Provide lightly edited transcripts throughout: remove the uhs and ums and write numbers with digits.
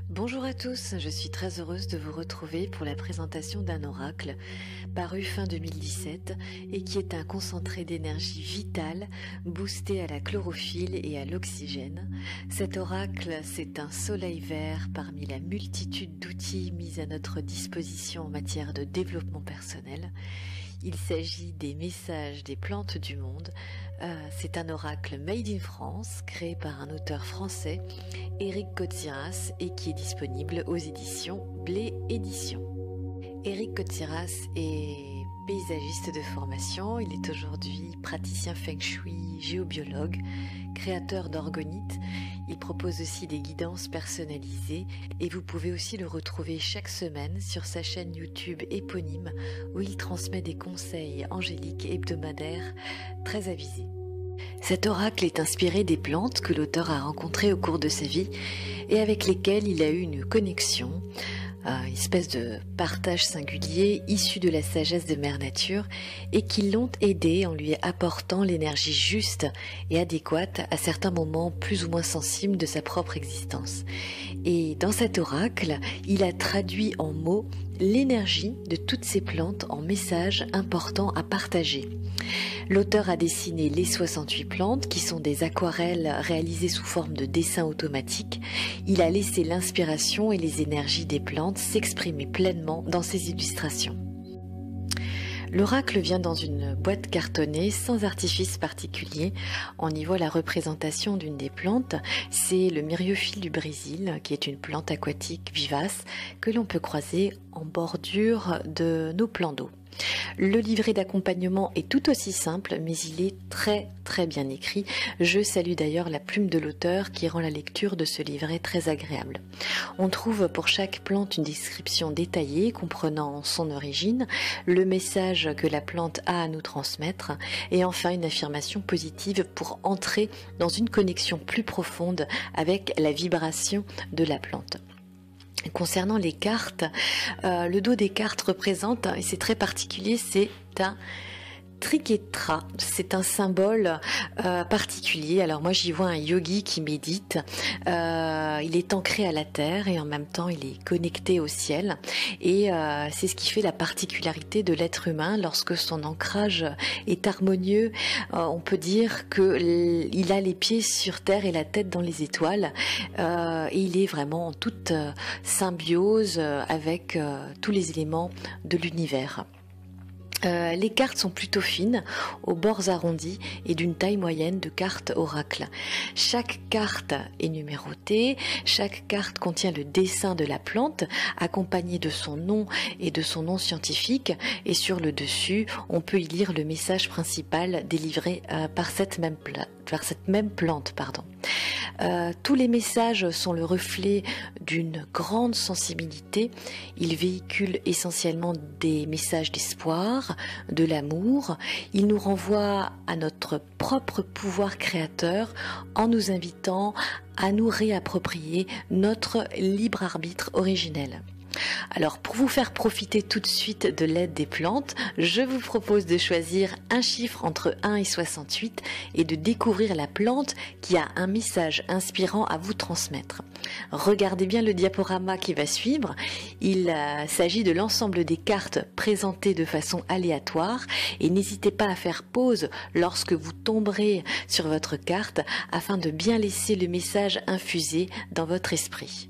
Bonjour à tous, je suis très heureuse de vous retrouver pour la présentation d'un oracle paru fin 2017 et qui est un concentré d'énergie vitale boosté à la chlorophylle et à l'oxygène. Cet oracle, c'est un soleil vert parmi la multitude d'outils mis à notre disposition en matière de développement personnel. Il s'agit des messages des plantes du monde. C'est un oracle made in France, créé par un auteur français, Éric Kotsiras, et qui est disponible aux éditions Blé Éditions. Éric Kotsiras est paysagiste de formation. Il est aujourd'hui praticien feng shui, géobiologue, créateur d'orgonites. Il propose aussi des guidances personnalisées et vous pouvez aussi le retrouver chaque semaine sur sa chaîne YouTube éponyme où il transmet des conseils angéliques hebdomadaires très avisés. Cet oracle est inspiré des plantes que l'auteur a rencontrées au cours de sa vie et avec lesquelles il a eu une connexion, une espèce de partage singulier issu de la sagesse de Mère Nature et qui l'ont aidé en lui apportant l'énergie juste et adéquate à certains moments plus ou moins sensibles de sa propre existence. Et dans cet oracle, il a traduit en mots l'énergie de toutes ces plantes en messages importants à partager. L'auteur a dessiné les 68 plantes qui sont des aquarelles réalisées sous forme de dessins automatiques. Il a laissé l'inspiration et les énergies des plantes s'exprimer pleinement dans ses illustrations. L'oracle vient dans une boîte cartonnée sans artifice particulier. On y voit la représentation d'une des plantes. C'est le myriophile du Brésil, qui est une plante aquatique vivace que l'on peut croiser en bordure de nos plans d'eau. Le livret d'accompagnement est tout aussi simple, mais il est très bien écrit. Je salue d'ailleurs la plume de l'auteur qui rend la lecture de ce livret très agréable. On trouve pour chaque plante une description détaillée comprenant son origine, le message que la plante a à nous transmettre et enfin une affirmation positive pour entrer dans une connexion plus profonde avec la vibration de la plante. Concernant les cartes, le dos des cartes représente, et c'est très particulier, c'est un Triketra, c'est un symbole particulier. Alors moi j'y vois un yogi qui médite, il est ancré à la terre et en même temps il est connecté au ciel et c'est ce qui fait la particularité de l'être humain lorsque son ancrage est harmonieux. On peut dire qu'il a les pieds sur terre et la tête dans les étoiles et il est vraiment en toute symbiose avec tous les éléments de l'univers. Les cartes sont plutôt fines, aux bords arrondis et d'une taille moyenne de cartes oracle. Chaque carte est numérotée, chaque carte contient le dessin de la plante, accompagné de son nom et de son nom scientifique, et sur le dessus, on peut y lire le message principal délivré par cette même plante. Tous les messages sont le reflet d'une grande sensibilité. Ils véhiculent essentiellement des messages d'espoir, de l'amour. Ils nous renvoient à notre propre pouvoir créateur en nous invitant à nous réapproprier notre libre arbitre originel. Alors pour vous faire profiter tout de suite de l'aide des plantes, je vous propose de choisir un chiffre entre 1 et 68 et de découvrir la plante qui a un message inspirant à vous transmettre. Regardez bien le diaporama qui va suivre. Il s'agit de l'ensemble des cartes présentées de façon aléatoire et n'hésitez pas à faire pause lorsque vous tomberez sur votre carte afin de bien laisser le message infuser dans votre esprit.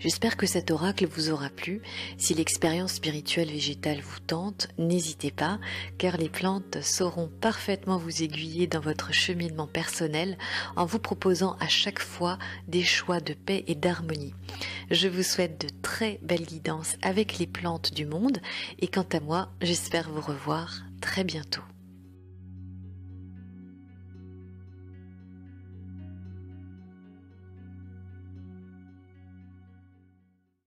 J'espère que cet oracle vous aura plu. Si l'expérience spirituelle végétale vous tente, n'hésitez pas, car les plantes sauront parfaitement vous aiguiller dans votre cheminement personnel en vous proposant à chaque fois des choix de paix et d'harmonie. Je vous souhaite de très belles guidances avec les plantes du monde et quant à moi, j'espère vous revoir très bientôt.